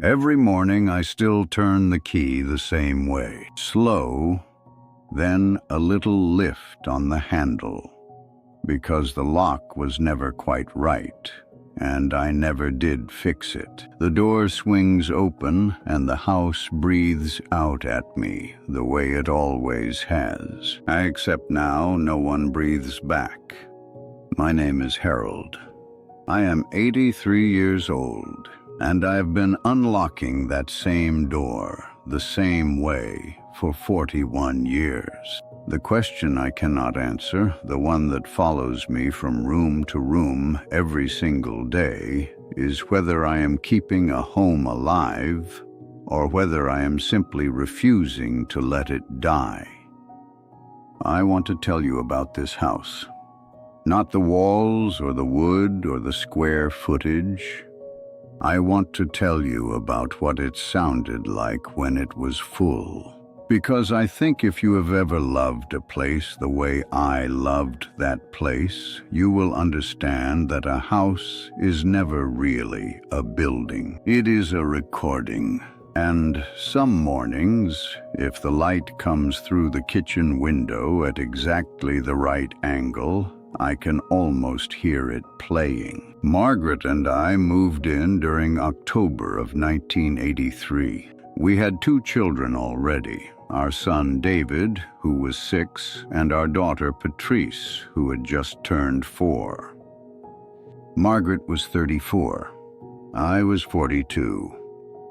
Every morning I still turn the key the same way. Slow, then a little lift on the handle, because the lock was never quite right, and I never did fix it. The door swings open, and the house breathes out at me the way it always has. Except now, no one breathes back. My name is Harold. I am 83 years old, and I've been unlocking that same door the same way for 41 years. The question I cannot answer, the one that follows me from room to room every single day, is whether I am keeping a home alive or whether I am simply refusing to let it die. I want to tell you about this house. Not the walls or the wood or the square footage. I want to tell you about what it sounded like when it was full. Because I think if you have ever loved a place the way I loved that place, you will understand that a house is never really a building. It is a recording. And some mornings, if the light comes through the kitchen window at exactly the right angle, I can almost hear it playing. Margaret and I moved in during October of 1983. We had 2 children already, our son David, who was 6, and our daughter Patrice, who had just turned 4. Margaret was 34. I was 42.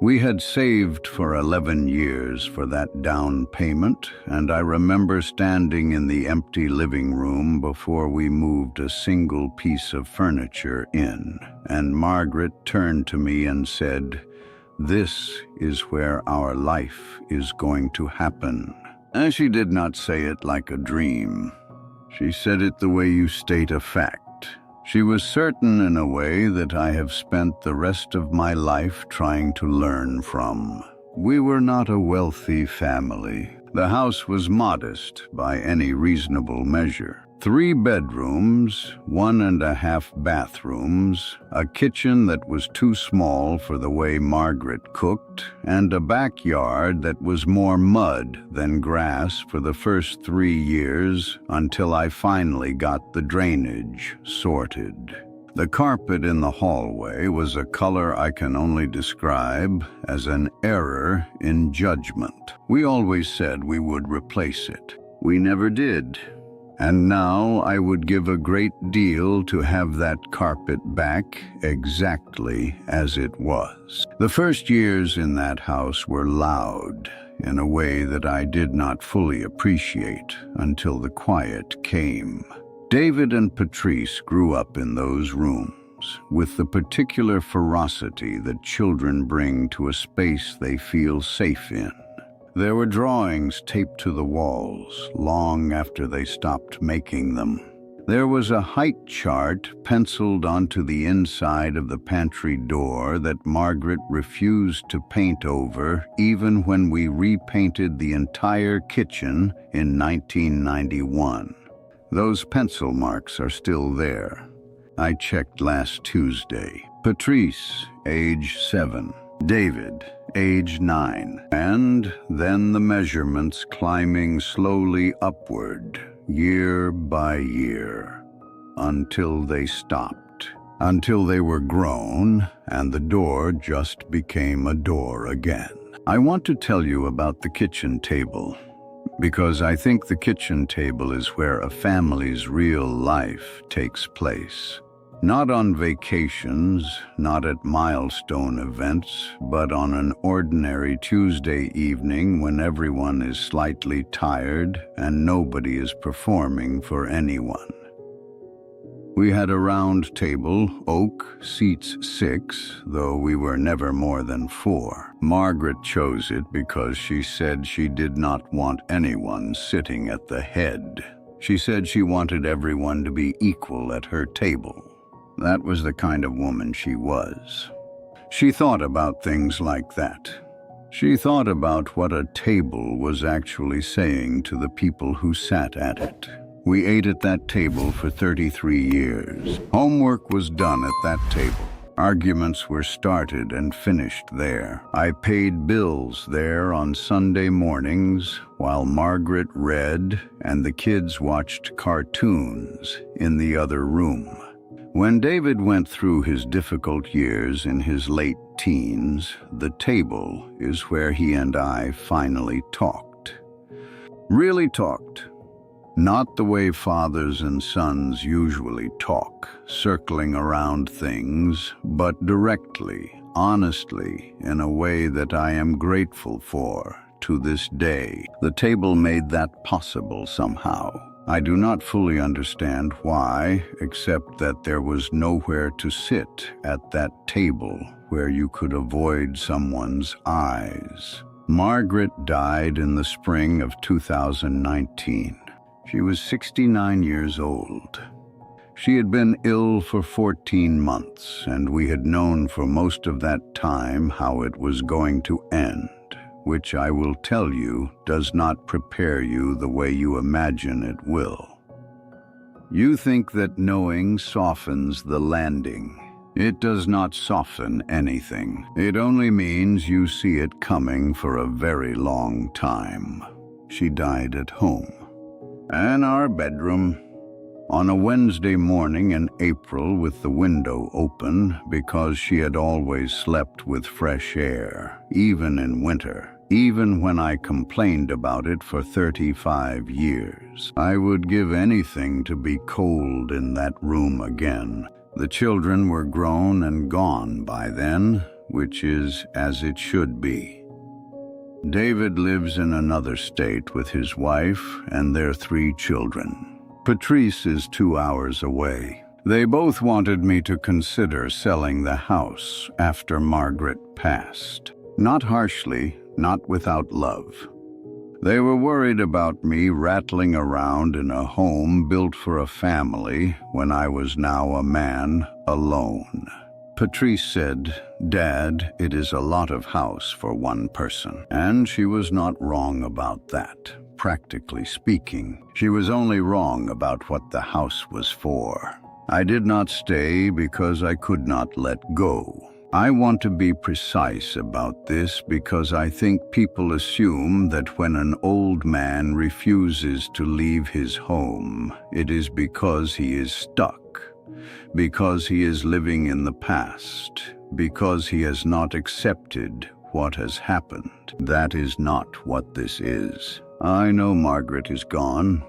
We had saved for 11 years for that down payment, and I remember standing in the empty living room before we moved a single piece of furniture in, and Margaret turned to me and said, "This is where our life is going to happen." And she did not say it like a dream. She said it the way you state a fact. She was certain in a way that I have spent the rest of my life trying to learn from. We were not a wealthy family. The house was modest by any reasonable measure. 3 bedrooms, 1.5 bathrooms, a kitchen that was too small for the way Margaret cooked, and a backyard that was more mud than grass for the first 3 years until I finally got the drainage sorted. The carpet in the hallway was a color I can only describe as an error in judgment. We always said we would replace it. We never did. And now I would give a great deal to have that carpet back exactly as it was. The first years in that house were loud in a way that I did not fully appreciate until the quiet came. David and Patrice grew up in those rooms with the particular ferocity that children bring to a space they feel safe in. There were drawings taped to the walls long after they stopped making them. There was a height chart penciled onto the inside of the pantry door that Margaret refused to paint over even when we repainted the entire kitchen in 1991. Those pencil marks are still there. I checked last Tuesday. Patrice, age 7. David, age 9. And then the measurements climbing slowly upward, year by year, until they stopped. Until they were grown, and the door just became a door again. I want to tell you about the kitchen table, because I think the kitchen table is where a family's real life takes place. Not on vacations, not at milestone events, but on an ordinary Tuesday evening when everyone is slightly tired and nobody is performing for anyone. We had a round table, oak, seats 6, though we were never more than 4. Margaret chose it because she said she did not want anyone sitting at the head. She said she wanted everyone to be equal at her table. That was the kind of woman she was. She thought about things like that. She thought about what a table was actually saying to the people who sat at it. We ate at that table for 33 years. Homework was done at that table. Arguments were started and finished there. I paid bills there on Sunday mornings while Margaret read and the kids watched cartoons in the other room. When David went through his difficult years in his late teens, the table is where he and I finally talked. Really talked. Not the way fathers and sons usually talk, circling around things, but directly, honestly, in a way that I am grateful for to this day. The table made that possible somehow. I do not fully understand why, except that there was nowhere to sit at that table where you could avoid someone's eyes. Margaret died in the spring of 2019. She was 69 years old. She had been ill for 14 months, and we had known for most of that time how it was going to end, which I will tell you does not prepare you the way you imagine it will. You think that knowing softens the landing. It does not soften anything. It only means you see it coming for a very long time. She died at home. In our bedroom, on a Wednesday morning in April with the window open because she had always slept with fresh air, even in winter, even when I complained about it for 35 years. I would give anything to be cold in that room again. The children were grown and gone by then, which is as it should be. David lives in another state with his wife and their 3 children. Patrice is 2 hours away. They both wanted me to consider selling the house after Margaret passed. Not harshly, not without love. They were worried about me rattling around in a home built for a family when I was now a man alone. Patrice said, "Dad, it is a lot of house for one person." And she was not wrong about that. Practically speaking, she was only wrong about what the house was for. I did not stay because I could not let go. I want to be precise about this because I think people assume that when an old man refuses to leave his home, it is because he is stuck. Because he is living in the past, because he has not accepted what has happened. That is not what this is. I know Margaret is gone.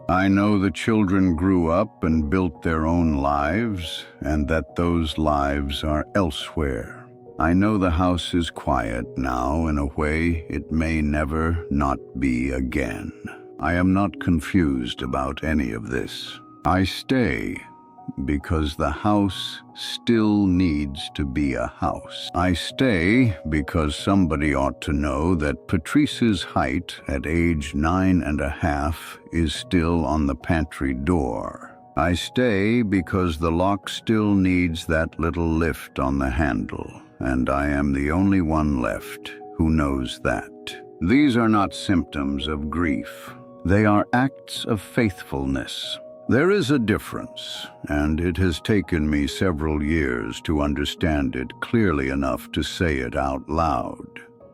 I know the children grew up and built their own lives, and that those lives are elsewhere. I know the house is quiet now in a way it may never not be again. I am not confused about any of this. I stay because the house still needs to be a house. I stay because somebody ought to know that Patrice's height at age 9.5 is still on the pantry door. I stay because the lock still needs that little lift on the handle, and I am the only one left who knows that. These are not symptoms of grief. They are acts of faithfulness. There is a difference, and it has taken me several years to understand it clearly enough to say it out loud.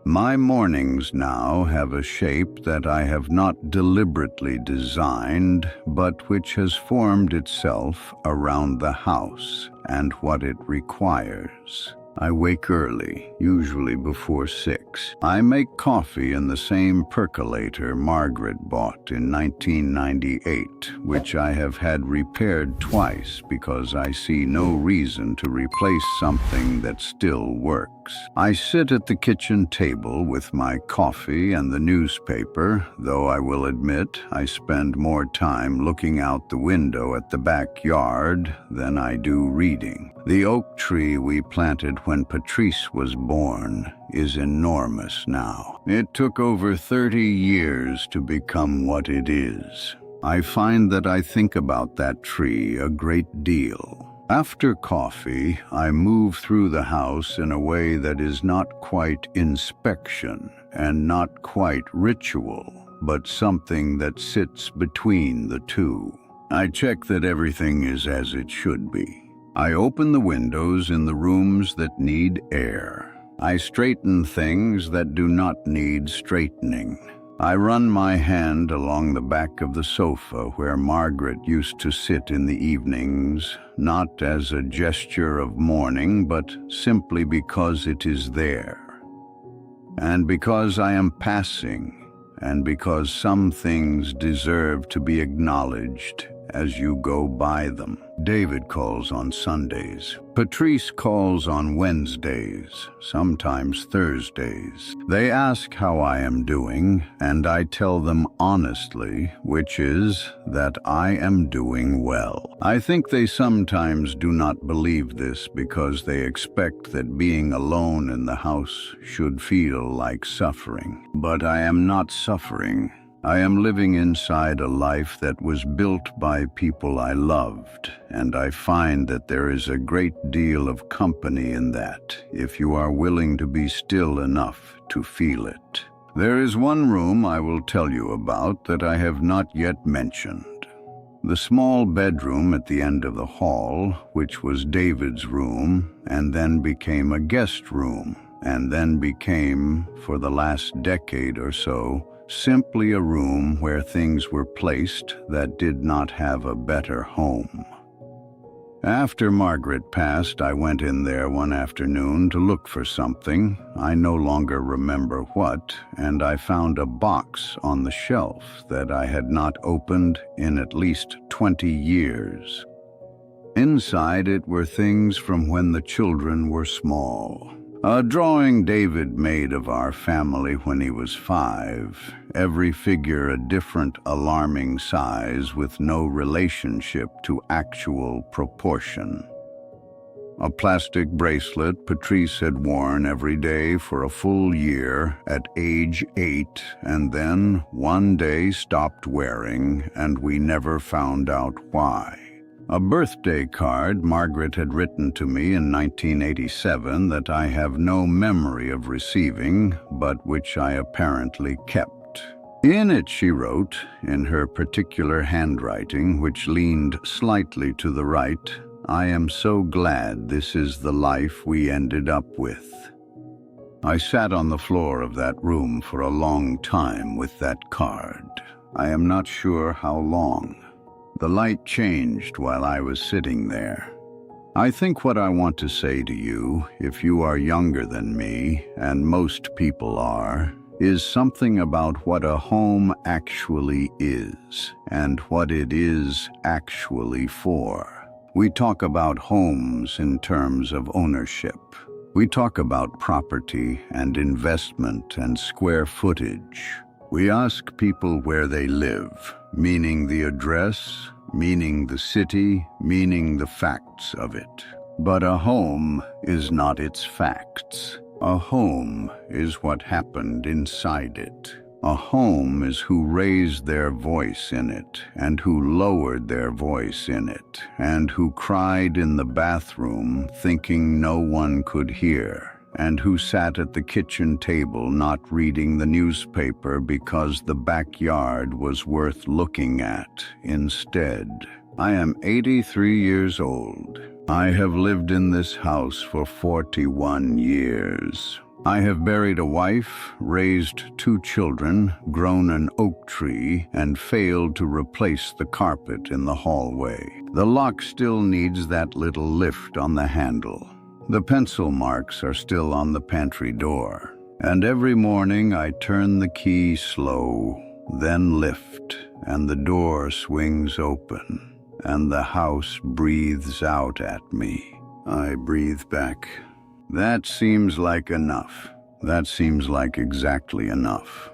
My mornings now have a shape that I have not deliberately designed, but which has formed itself around the house and what it requires. I wake early, usually before 6. I make coffee in the same percolator Margaret bought in 1998, which I have had repaired twice because I see no reason to replace something that still works. I sit at the kitchen table with my coffee and the newspaper, though I will admit I spend more time looking out the window at the backyard than I do reading. The oak tree we planted when Patrice was born is enormous now. It took over 30 years to become what it is. I find that I think about that tree a great deal. After coffee, I move through the house in a way that is not quite inspection and not quite ritual, but something that sits between the two. I check that everything is as it should be. I open the windows in the rooms that need air. I straighten things that do not need straightening. I run my hand along the back of the sofa where Margaret used to sit in the evenings, not as a gesture of mourning, but simply because it is there. And because I am passing, and because some things deserve to be acknowledged as you go by them. David calls on Sundays. Patrice calls on Wednesdays, sometimes Thursdays. They ask how I am doing, and I tell them honestly, which is that I am doing well. I think they sometimes do not believe this because they expect that being alone in the house should feel like suffering. But I am not suffering. I am living inside a life that was built by people I loved, and I find that there is a great deal of company in that, if you are willing to be still enough to feel it. There is one room I will tell you about that I have not yet mentioned. The small bedroom at the end of the hall, which was David's room, and then became a guest room, and then became, for the last decade or so, simply a room where things were placed that did not have a better home. After Margaret passed, I went in there one afternoon to look for something. I no longer remember what, and I found a box on the shelf that I had not opened in at least 20 years. Inside it were things from when the children were small. A drawing David made of our family when he was 5, every figure a different alarming size with no relationship to actual proportion. A plastic bracelet Patrice had worn every day for a full year at age 8, and then one day stopped wearing, and we never found out why. A birthday card Margaret had written to me in 1987 that I have no memory of receiving, but which I apparently kept. In it she wrote, in her particular handwriting, which leaned slightly to the right, "I am so glad this is the life we ended up with." I sat on the floor of that room for a long time with that card. I am not sure how long. The light changed while I was sitting there. I think what I want to say to you, if you are younger than me, and most people are, is something about what a home actually is, and what it is actually for. We talk about homes in terms of ownership. We talk about property and investment and square footage. We ask people where they live, meaning the address, meaning the city, meaning the facts of it. But a home is not its facts. A home is what happened inside it. A home is who raised their voice in it, and who lowered their voice in it, and who cried in the bathroom thinking no one could hear, and who sat at the kitchen table not reading the newspaper because the backyard was worth looking at instead. I am 83 years old. I have lived in this house for 41 years. I have buried a wife, raised 2 children, grown an oak tree, and failed to replace the carpet in the hallway. The lock still needs that little lift on the handle. The pencil marks are still on the pantry door. And every morning I turn the key slow, then lift, and the door swings open, and the house breathes out at me. I breathe back. That seems like enough. That seems like exactly enough.